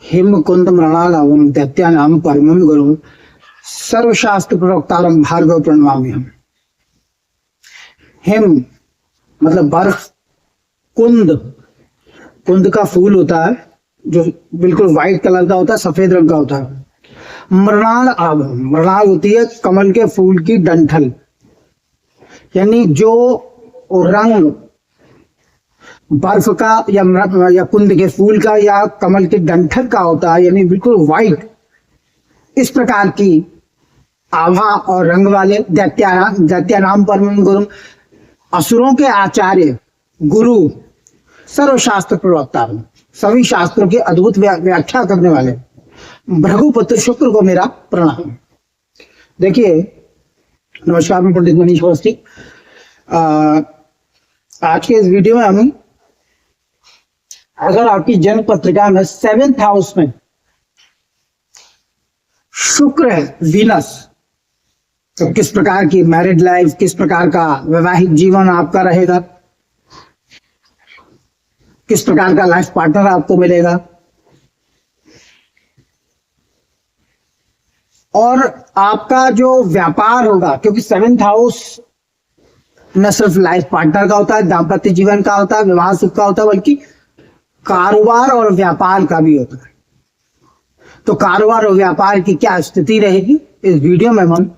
Him कुंद मृणालवम दैत्यानाम परमम गुरु सर्वशास्त्र प्रवक्तारम भार्गव प्रणमामि हम। हिम मतलब बर्फ, कुंद, कुंद का फूल होता है जो बिल्कुल व्हाइट कलर का होता है, सफेद रंग का होता है। मृणाल आभ, मृणाल होती है कमल के फूल की डंठल, यानी जो रंग बर्फ का या कुंद के फूल का या कमल के डंठल का होता है, यानी बिल्कुल व्हाइट, इस प्रकार की आभा और रंग वाले दैत्यानाम परम गुरु, असुरों के आचार्य, गुरु, सर्वशास्त्र प्रवक्ता, सभी शास्त्रों की अद्भुत व्याख्या करने वाले भृगुपुत्र शुक्र को मेरा प्रणाम। देखिए, नमस्कार, मैं पंडित मनीष अवस्थी। आज के इस वीडियो में हम, अगर आपकी जन्म पत्रिका में 7th हाउस में शुक्र है, वीनस, तो किस प्रकार की मैरिड लाइफ, किस प्रकार का वैवाहिक जीवन आपका रहेगा, किस प्रकार का लाइफ पार्टनर आपको मिलेगा, और आपका जो व्यापार होगा, क्योंकि 7th हाउस न सिर्फ लाइफ पार्टनर का होता है, दाम्पत्य जीवन का होता है, विवाह सुख का होता है, बल्कि कारोबार और व्यापार का भी होता है। तो कारोबार और व्यापार की क्या स्थिति रहेगी, इस वीडियो में हम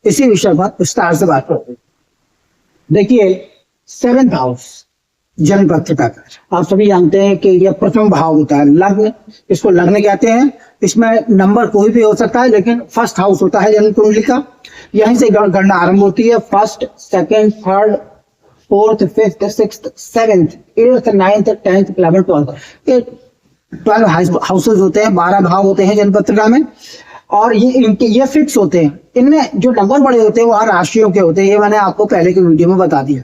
इसी विषय पर विस्तार से बात करते हैं। देखिए, 7th हाउस जन्म पत्रिका का, आप सभी जानते हैं कि यह प्रथम भाव होता है, लग्न, इसको लग्न कहते हैं। इसमें नंबर कोई भी हो सकता है, लेकिन फर्स्ट हाउस होता है जन्म कुंडली का। यहीं से गणना आरंभ होती है। First, second, third, fourth, fifth, sixth, 7th, 8th, 9th, 10th, 11th, 12th, ये 12 हाउसेज होते हैं, 12 भाव होते हैं जन्म पत्रिका में, और ये फिक्स होते हैं। इनमें जो नंबर बड़े होते हैं वो हर राशियों के होते हैं, ये मैंने आपको पहले के वीडियो में बता दिया।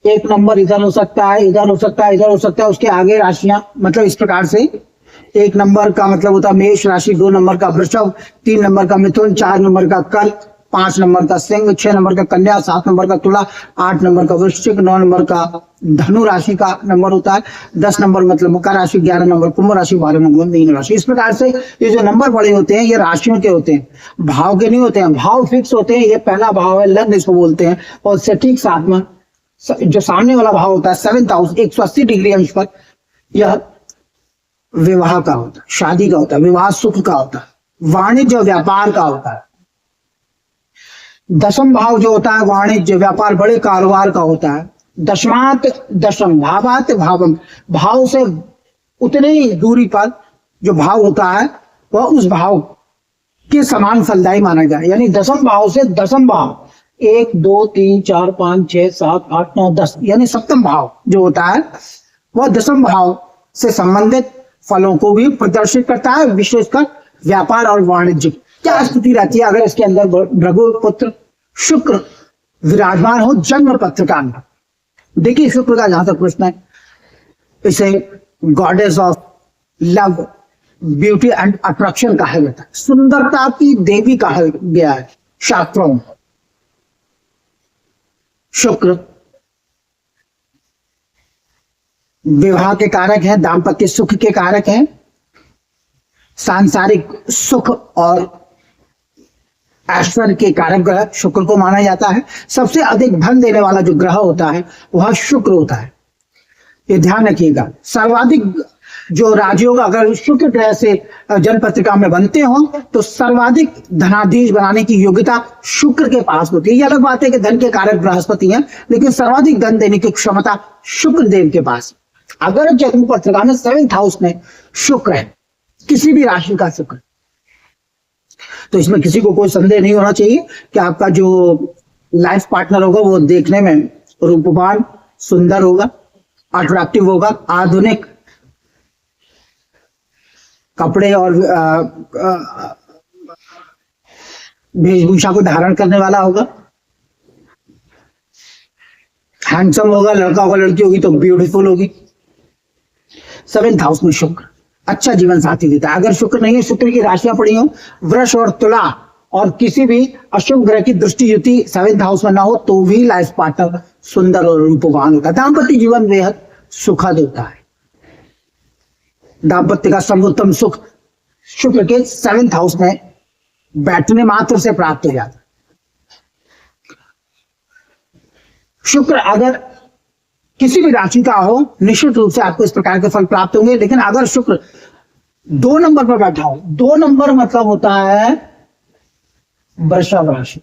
एक नंबर इधर हो सकता है, इधर हो सकता है, इधर हो सकता है, उसके आगे राशियां, मतलब इस प्रकार से। एक नंबर का मतलब होता है मेष राशि, 2 नंबर का वृषभ, 3 नंबर का मिथुन, 4 नंबर का कर्क, 5 नंबर का सिंह, 6 नंबर का कन्या, 7 नंबर का तुला, 8 नंबर का वृश्चिक, 9 नंबर का धनु राशि का नंबर होता है, 10 नंबर मतलब मकर राशि, 11 नंबर कुंभ राशि, 12 नंबर मीन राशि। इस प्रकार से ये जो नंबर बड़े होते हैं ये राशियों के होते हैं, भाव के नहीं होते हैं। भाव फिक्स होते हैं। ये पहला भाव है, लग्न इसको बोलते हैं, और इससे ठीक साथ में जो सामने वाला भाव होता है 7th हाउस, 180 डिग्री अंश पर, यह विवाह का होता है, शादी का होता है, विवाह सुख का होता है, वाणिज्य और व्यापार का होता है। 10th भाव जो होता है वाणिज्य, व्यापार, बड़े कारोबार का होता है। दशमात दशम भावात भावम, भाव से उतने ही दूरी पर जो भाव होता है वह उस भाव के समान फलदायी माना जाए। यानी 10th भाव से 10th भाव, 1 2 3 4 5 6 7 8 9 10, यानी 7th भाव जो होता है वह 10th भाव से संबंधित फलों को भी प्रदर्शित करता है, विशेषकर व्यापार और वाणिज्य। क्या स्थिति रहती है अगर इसके अंदर भृगुपुत्र शुक्र विराजमान हो जन्म पत्रिका में? देखिए, शुक्र का जहां तक प्रश्न है, इसे goddess of love, beauty and attraction कहा जाता है, सुंदरता की देवी कहा गया है शास्त्रों में। शुक्र विवाह के कारक है, दाम्पत्य सुख के कारक है, सांसारिक सुख और ऐश्वर्य के कारक ग्रह शुक्र को माना जाता है। सबसे अधिक धन देने वाला जो ग्रह होता है वह शुक्र होता है, ये ध्यान रखिएगा। सर्वाधिक जो राजयोग अगर शुक्र ग्रह से जन्म पत्रिका में बनते हो तो सर्वाधिक धनाधीश बनाने की योग्यता शुक्र के पास होती है। ये अलग बात है कि धन के कारक बृहस्पति हैं, लेकिन सर्वाधिक धन देने की क्षमता शुक्र देव के पास। अगर जन्म पत्रिका में 7th हाउस में शुक्र है, किसी भी राशि का शुक्र, तो इसमें किसी को कोई संदेह नहीं होना चाहिए कि आपका जो लाइफ पार्टनर होगा वो देखने में रूपवान, सुंदर होगा, अट्रैक्टिव होगा, आधुनिक कपड़े और वेशभूषा को धारण करने वाला होगा, हैंडसम होगा, लड़का होगा, लड़की होगी तो ब्यूटीफुल होगी। 7th हाउस में शुक्र अच्छा जीवन साथी देता है। अगर शुक्र नहीं है, शुक्र की राशियां पड़ी हो वृष और तुला, और किसी भी अशुभ ग्रह की दृष्टि युति 7th हाउस में ना हो, तो भी लाइफ पार्टनर सुंदर और रूपवान होता है। दाम्पत्य जीवन बेहद सुखद होता है। दाम्पत्य का सर्वोत्तम सुख शुक्र के 7th हाउस में बैठने मात्र से प्राप्त हो जाता है। शुक्र अगर किसी भी राशि का हो निश्चित रूप से आपको इस प्रकार के फल प्राप्त होंगे, लेकिन अगर शुक्र 2 नंबर पर बैठा हो, 2 नंबर मतलब होता है वृषभ राशि,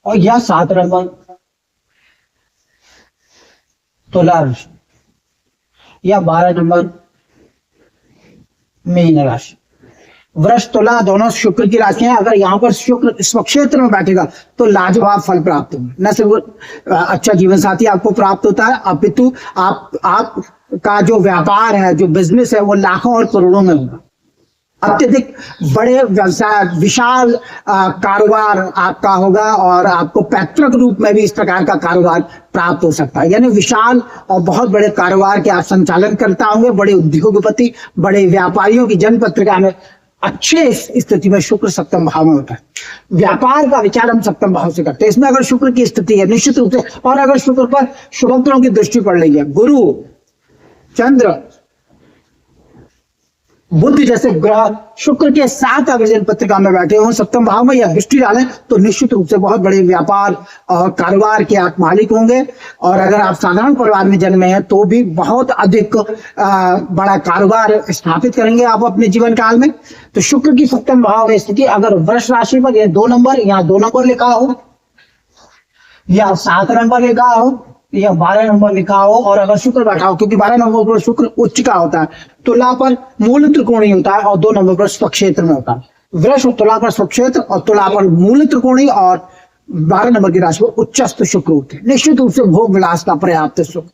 और यह 7 नंबर तुला राशि, या 12 नंबर मीन राशि। वृष तुला दोनों शुक्र की राशि हैं। अगर यहाँ पर शुक्र स्वक्षेत्र में बैठेगा तो लाजवाब फल प्राप्त होंगे। न सिर्फ अच्छा जीवन साथी आपको प्राप्त होता है, अपितु आप का जो व्यापार है, जो बिजनेस है, वो लाखों और करोड़ों में होगा। अत्यधिक बड़े व्यवसाय, विशाल कारोबार आपका होगा, और आपको पैतृक रूप में भी इस प्रकार का कारोबार प्राप्त हो सकता है। यानी विशाल और बहुत बड़े कारोबार के आप संचालन करता होंगे, बड़े उद्योगपति, बड़े व्यापारियों की जन्म पत्रिका में अच्छे स्थिति में शुक्र सप्तम भाव में होता है। व्यापार का विचार हम सप्तम भाव से करते हैं। इसमें अगर शुक्र की स्थिति है निश्चित रूप से, और अगर शुक्र पर शुभ ग्रहों की दृष्टि पड़ रही है, गुरु, चंद्र, बुध जैसे ग्रह शुक्र के साथ अगर जन्म पत्रिका में बैठे हो, सप्तम भाव में या दृष्टि डालें, तो निश्चित रूप से बहुत बड़े व्यापार और कारोबार के आप मालिक होंगे। और अगर आप साधारण परिवार में जन्मे हैं तो भी बहुत अधिक बड़ा कारोबार स्थापित करेंगे आप अपने जीवन काल में। तो शुक्र की सप्तम भाव में स्थिति अगर वृष राशि पर यह 2 नंबर, यहाँ 2 नंबर लिखा हो, या 7 नंबर लिखा हो, या 12 नंबर लिखा हो, और अगर शुक्र बैठा हो, क्योंकि 12 नंबर पर शुक्र उच्च का होता है, तुला पर मूल त्रिकोणीय होता है, और 2 नंबर पर स्वक्षेत्र में होता है। वृष और तुला पर स्वक्षेत्र, और तुला पर मूल त्रिकोणीय, और 12 नंबर की राशि पर उच्चस्थ शुक्र होते हैं। निश्चित रूप से भोग विलास का पर्याप्त सुख,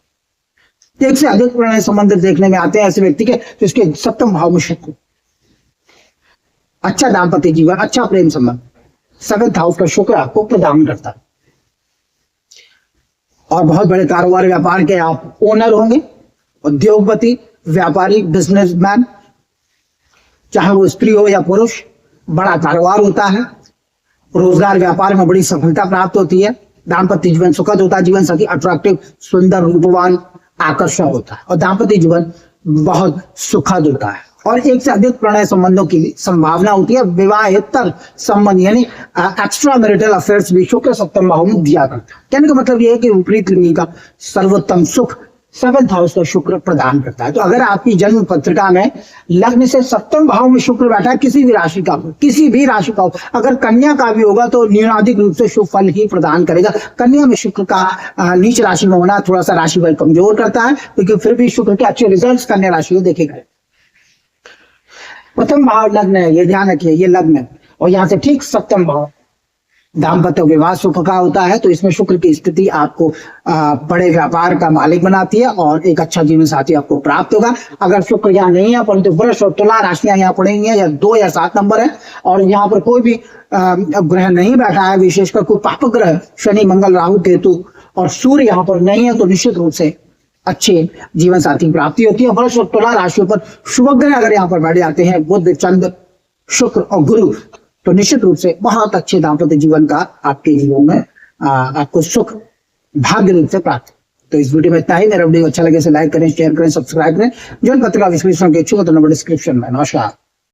एक से अधिक प्रणय संबंध देखने में आते हैं ऐसे व्यक्ति के जिसके सप्तम भाव में शुक्र, अच्छा दाम्पत्य जीवन, अच्छा प्रेम संबंध 7th हाउस का शुक्र आपको प्रदान करता है। और बहुत बड़े कारोबार व्यापार के आप ओनर होंगे, उद्योगपति, व्यापारी, बिजनेसमैन, चाहे वो स्त्री हो या पुरुष, बड़ा कारोबार होता है, रोजगार व्यापार में बड़ी सफलता प्राप्त होती है, दाम्पत्य जीवन सुखद होता है, जीवन साथी अट्रैक्टिव, सुंदर, रूपवान, आकर्षक होता है, और दाम्पत्य जीवन बहुत सुखद होता है, और एक से अधिक प्रणय संबंधों की संभावना होती है। विवाहेतर संबंध यानी एक्स्ट्रा मैरिटल अफेयर्स भी शुक्र सप्तम भाव में दिया करता है। कहने का मतलब यह है कि विपरीत लिंगी का सर्वोत्तम सुख 7th हाउस का शुक्र प्रदान करता है। तो अगर आपकी जन्म पत्रिका में लग्न से सप्तम भाव में शुक्र बैठा है, किसी भी राशि का हो, किसी भी राशि का हो, अगर कन्या का भी होगा तो न्यूनाधिक रूप से शुभ फल ही प्रदान करेगा। कन्या में शुक्र का नीच राशि में होना थोड़ा सा राशि बल कमजोर करता है, क्योंकि फिर भी शुक्र के अच्छे रिजल्ट कन्या राशि में देखे गए। प्रथम भाव लग्न है, ये ध्यान रखिए, ये लग्न है, और यहां से ठीक सप्तम भाव दाम्पत्य विवाह सुख का होता है। तो इसमें शुक्र की स्थिति आपको बड़े व्यापार का मालिक बनाती है, और एक अच्छा जीवन साथी आपको प्राप्त होगा। अगर शुक्र यहाँ नहीं है, परंतु वृष और तुला राशियां यहाँ पड़ेंगी, या 2 या 7 नंबर है, और यहाँ पर कोई भी ग्रह नहीं बैठा है, विशेषकर कोई पाप ग्रह शनि, मंगल, राहु, केतु और सूर्य यहाँ पर नहीं है, तो निश्चित रूप से अच्छे जीवन साथी प्राप्ति होती है। वृष और तुला राशियों पर शुभ ग्रह अगर यहाँ पर बैठ जाते हैं, बुध, चंद्र, शुक्र और गुरु, तो निश्चित रूप से बहुत अच्छे दाम्पत्य जीवन का आपके जीवन में आपको सुख भाग्य रूप से प्राप्त। तो इस वीडियो में इतना ही। मेरा वीडियो अच्छा लगे तो लाइक करें, शेयर करें, सब्सक्राइब करें। जन्म पत्रिका विश्लेषण के इच्छुक तो नंबर डिस्क्रिप्शन में। नमस्कार।